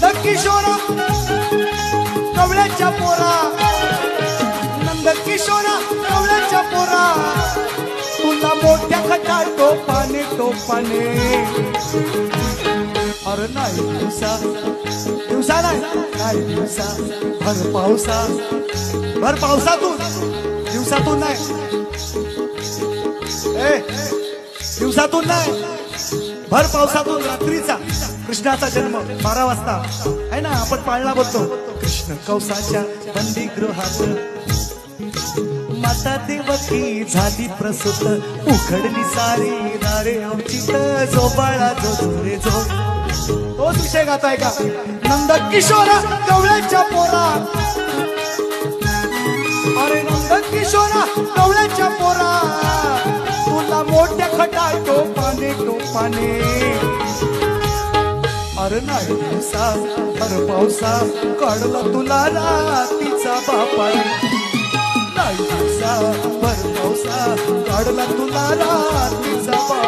नंद किशोरा कवळ्याच्या पोरा, नंद किशोरा कवळ्याच्या पोरा, तुला मोठ्या खटा टोपाने टोपाने. अरे नाही दिवसा दिवसा नाही दिवसा भर पावसातून दिवसातून नाही, दिवसातून नाही भर पावसातून रात्रीचा कृष्णाचा जन्म 12 वाजता आहे ना, आपण पाळणा बोलतो. कृष्ण कौसाच्या बंदीगृहात माता देवकी झाली प्रसूत, उखडली सारी दारे अवचित, जो बाळा जो रे जो. तोच विषय गाताय का? नंद किशोरा कवळ्याच्या पोरा, अरे नंद किशोरा कवळ्याच्या पोरा, तुला मोठ्या खटा टोपाने टोपाने. अरे नाही दिवसा भर पावसा काढला तुला रातीचा बापाने. नाही दिवसा भर पावसा काढला तुला रातीचा बाप.